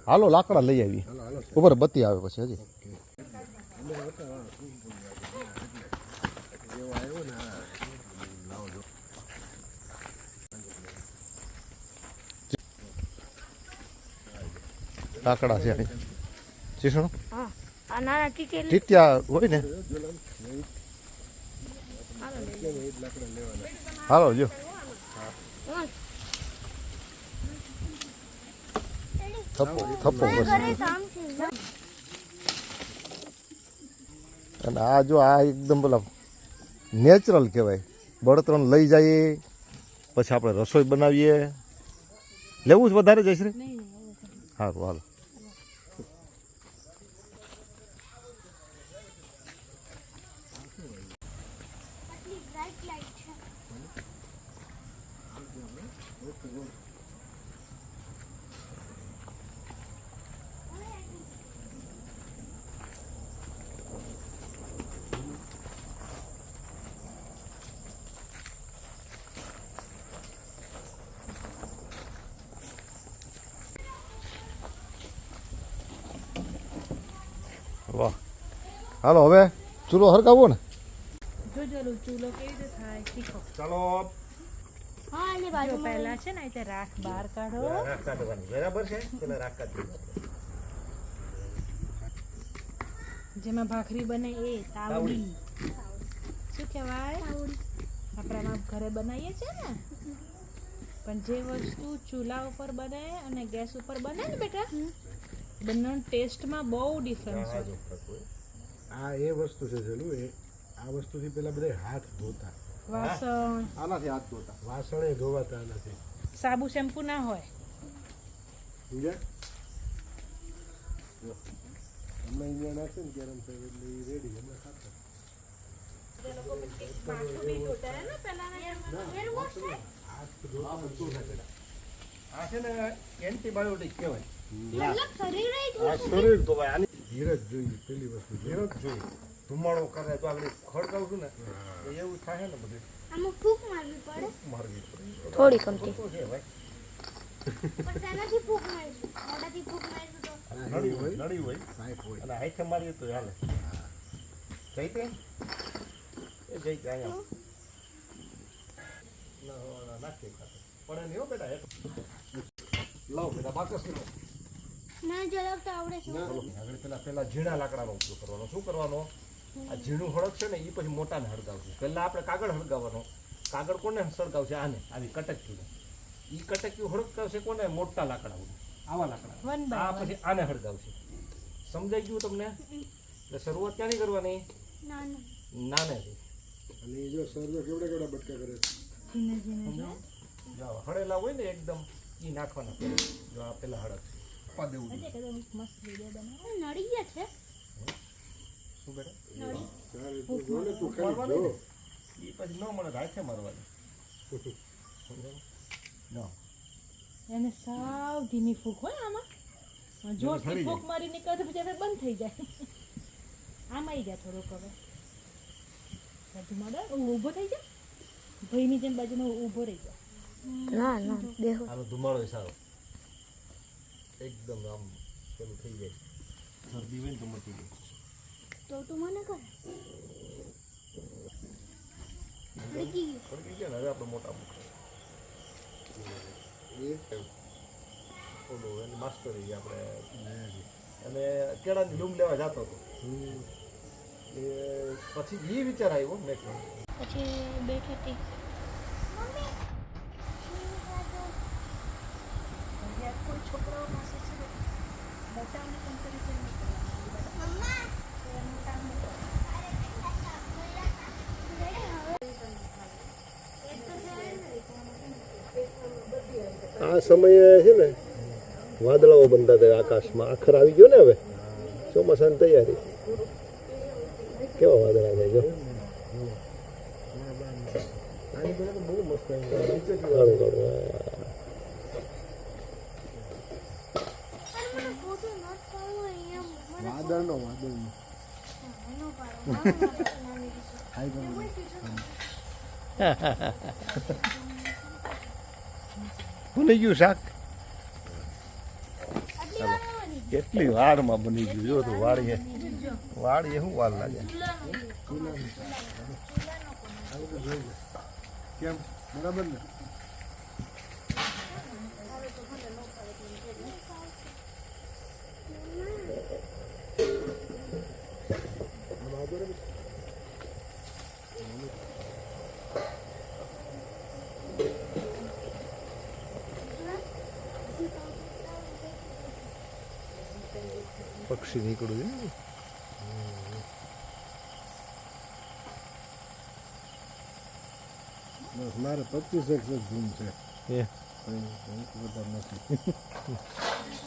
હાલો લાકડા લઈ આવી ઉપર બત્તી આવે પછી હજી લાકડા છે ચીસણું ટીટિયા હોય ને હાલો જો થપ્પો અને આ જો આ એકદમ પેલા નેચરલ કહેવાય બળતણ લઈ જઈએ પછી આપણે રસોઈ બનાવીએ લેવું જ વધારે જઈશ રે સારું હાલો વાહ હાલો હવે ચૂલો હરગાવો ને જોજો ચૂલો કેવી રીતે થાય શીખો ચાલો હા એની બાજુ પહેલા છે ને તે રાખ બહાર કાઢો રાખ કાઢવાની બરાબર છે પેલા રાખ કાઢી જેમાં ભાખરી બને એ તાવડી શું કહેવાય આપણામાં ઘરે બનાવીએ છીએ ને પણ જે વસ્તુ ચૂલા ઉપર બને અને ગેસ ઉપર બને ને બેટા બંને ટેસ્ટમાં બહુ ડિફરન્સ હોય આ એ વસ્તુ છે જેલું એ આ વસ્તુથી પેલા બધા હાથ ધોતા વાસણ આનાથી હાથ ધોતા વાસણે ધોવાતા નથી સાબુ શેમ્પુ ના હોય સમજ્યા અમે અહીંયા નાખે ને ગરમ થાય એટલે એ રેડી અમે ખાતા આ છે ને એન્ટીબાયોટિક કહેવાય શરીર ધોવાય આની ધીરજ જોઈએ પેલી વસ્તુ ધીરજ જોઈએ ધુમાડો કરે તો આગળ ખડકાવું છું ને તો એવું થાય ને બધું આમાં ફૂંક મારવી પડે મારવી પડે થોડી કમતી તો છે ભાઈ પણ તેનાથી ફૂંક મારીશું મોઢાથી ફૂંક મારીશું તો નડી હોય પાઇપ હોય અને હાથે મારીએ તો હાલે જઈ તે એ જઈ તે અહીંયા નાખીએ ખાતે પડે નહીં હો બેટા લાવ બેટા બાકસ લો ના જરાક આવડે છે આગળ પેલા ઝીણા લાકડાનો ઉપયોગ કરવાનો શું કરવાનો આ ઝીણું હળગ છે ને એ પછી મોટાને હળગાવશું પહેલા આપણે કાગળ હળગાવવાનો કાગળ કોને સળગાવશે આને આવી કટકીને એ કટકી હળગાવશે કોને મોટા લાકડા આવા લાકડા આ પછી આને હળગાવશે સમજાઈ ગયું તમને એટલે શરૂઆત ક્યાંની કરવાની નાનું નાનેથી અને એ જો સર્વે કેવડા કેવડા બટકા કરે જો હળેલા હોય ને એકદમ એ નાખવાના જો આ પેલા હળગ પા દેવું નડી ગયા છે શું બેટા તું ખાલી જો એ પછી ન મળે હાથે મારવાની એને સાવ ધીમી ફૂંક હોય આમાં જોરથી ફૂંક મારી નીકળે તો પછી આપણે બંધ થઈ જાય આમ આવી ગયા થોડોક હવે ધુમાડો ઊભો થઈ જાય ભાઈની જેમ બાજુમાં ઊભો રહી જાય ના ના દેખો આનો ધુમાડો સારો એકદમ આમ પેલું થઈ જાય શરદી હોય ને તો મટી જાય તો તું મને કર ખડકી ગયા ને હવે આપણે મોટા મૂકે ઓલું એની માસ્ટરી આપણે અને કેળાની લૂમ લેવા જતો હતો એ પછી એ વિચાર આવ્યો મેં પછી બેઠી હતી કોઈ છોકરાઓ પાસે છે મોટાને કમ્પેરિઝન આ સમયે છે ને વાદળાઓ બનતા હતા આકાશમાં આખર આવી ગયો ને હવે ચોમાસાની તૈયારી કેવા વાદળા થાય જો બહુ મસ્ત વાદળનો ભૂલી ગયું શાક આટલી વાર કેટલી વારમાં બની ગયું જો તું વાળીએ શું વાર લાગે કેમ બરાબર ને પક્ષી નીકળ્યું છે ને મારે 25 ગુણ છે એ વધારે નથી